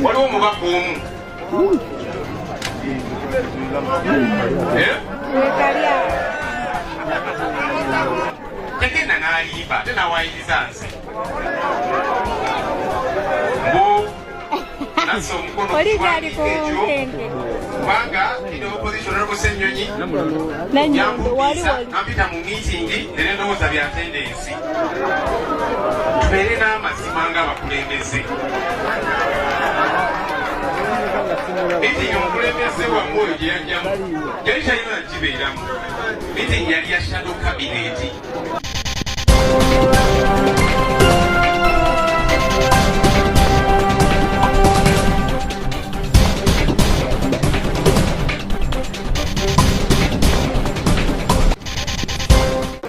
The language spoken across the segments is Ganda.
waliwo omubaka omu yagenda n'alimba ate n'awayiriza nze mbu nassa omukono kukiwandiiko ekyo kubanga ino opposition olwokusennyonyi yambukiisa ampita mu miitingi nerendowooza bya tendensi tubeere n'amazima ng'abakulembeze miitingi omukulembeze wammwe oyo gye yajjamu yali talina nagibeeramu miitingi yali ya shadow cabinet.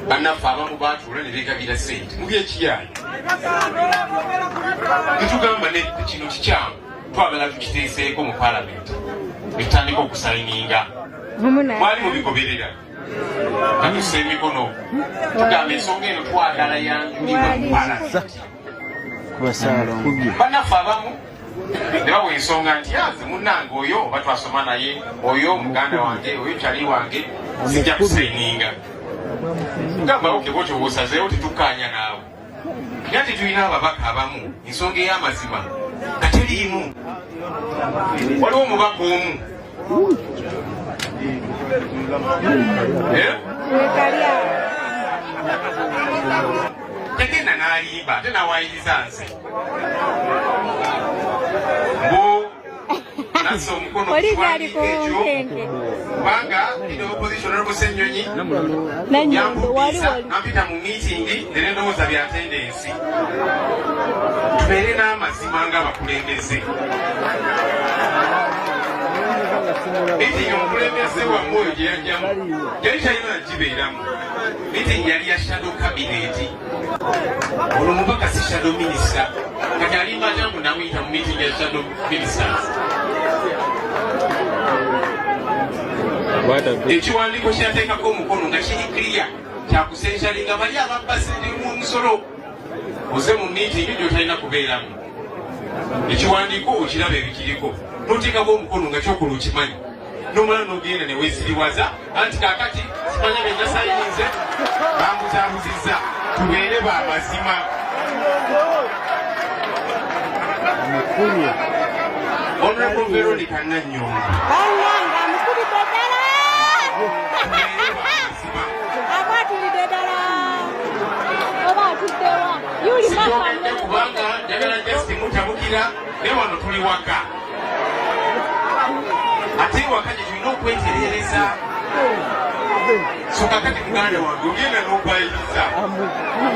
Bannaffe abamu baatuula ne beegabira ssente mu by'ekiyaayi netugamba nedda kino kikyamu twagala tukiteeseeko mu palamenti netutandika okusayininga mwali mubigoberera katussa emikono tugamba ensonga eno twagala yanjulibwe mu palamenti. Bannaffe abamu ne bawa ensonga nti aze munnange oyo oba twasoma naye oyo muganda wange oyo kyali wange sijja kusayininga. Gamba oke bwotyo bwosazeewo tetukkaanya naawe naye ate tulina ababaka abamu ensonga ey'amazima nga teriimu. Waliwo omubaka omu yagenda n'alimba ate n'awayiriza nze mbu nassa omukono kukiwandiiko ekyo kubanga ino opposition olwokusennyonyi yambukiisa ampita mu miitingi nerendowooza bya tendensi tubeere n'amazima ng'abakulembeze. Miitingi omukulembeze wammwe oyo gye yajjamu yali talina nagibeeramu miitingi yali ya shadow cabinet. Olwo omubaka si shadow minisita kati alimba jangu namuyita mu miitingi ya shadow ministers. Ekiwandiiko kyateekako omukono nga kiri clear kyakusensyalinga bali ababbasiri mu musolo oze mu miitingi gy'otalina kubeeramu. Ekiwandiiko okiraba ebikiriko n'oteekako omukono nga kyokula okimanyi n'omala n'ogenda ne weesiriwaza anti kaakati simanya benjasayinize bambuzabuzizza tubeere ba mazima. Honorable Veronica Nanyonga sikyogedde kubanga njagala just mutabukira ne wano tuli waka ate waka gye tulina okweterereza so kakati muganda wange ogenda n'okwayiriza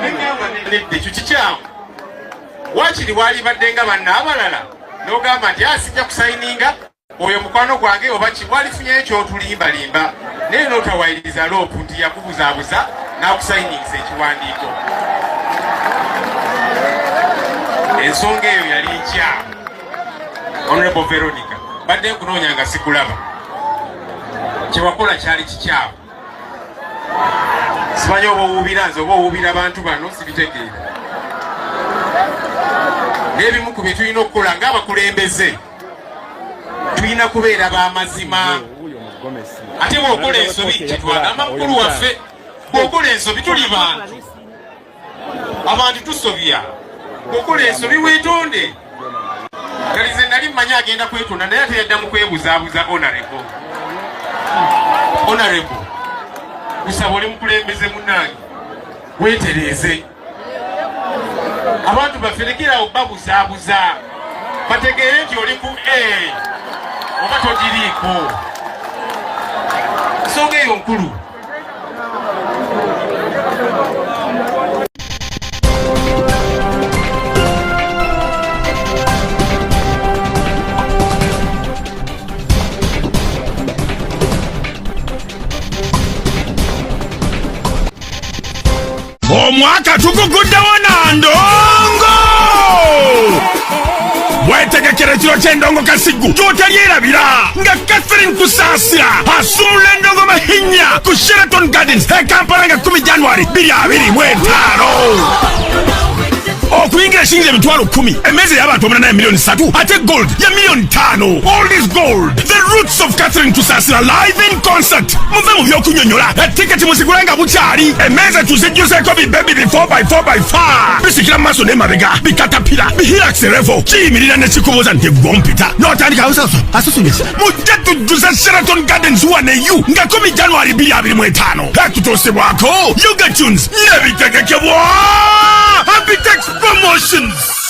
negamba nedda ekyo kikyamu wakiri waali badde nga banna abalala n'ogamba nti asijja kusayininga oyo mukwano gwange oba kiwalifunye ekyotulimbalimba naye n'otawayiriza loopu nti yakubuzaabuza n'akusayiningisa ekiwandiiko. Ensonga eyo yali nkyamu. Honorable Veronica badde nkunoonya nga sikulaba kyewakola kyali kikyamu. Simanyi oba owuubira nze oba owuubira abantu bano sibitegeera. N'ebimu ku bye tulina okukola ng'abakulembeze tulina kubeera b'amazima. Ate bw'okola ensobi kyetwagamba mukulu waffe bw'okola ensobi tuli bantu abantu tusobya bw'okola ensobi weetonde. Galize nali mmanyi agenda kwetonda naye ate yadda mu kwebuzaabuza honorable kusaba oli mukulembeze munnange weetereeze abantu baffe lekerawo babuzaabuza bategeere nti oli ku oba togiriiko. Nsonga eyo nkulu. Omwaka tukuguddewo na ndongo bwetegekera ekiro ky'endongo Kasigu ky'otalyerabira nga Catherine Kusaasya asumula endongo Mahinya ku Sheraton Gardens e Kampala nga 10 January 2025. okuyingira shilingi emitwalo 10 emmeeza y'abantu omunana milioni 3 ate gold ya milioni 5. All is gold. The roots of Catherine Tusasira live in concert. Muve mu byokunyonyola etiketi muzigulanga bukyali. Emmeeza tuzijjuzeko bibebi bi 4x4x5 bisikira mu maaso n'emabega bikatapira bihirax revo kiyimirira ne kikubuuza nti gwompita n'otandika asusunyesa mujja tujjuza Sheraton Gardens waneyu nga 10 January 2025 ekutuusibwako Yoga Tunes n'ebitegekebwa Happy Tax Promotions.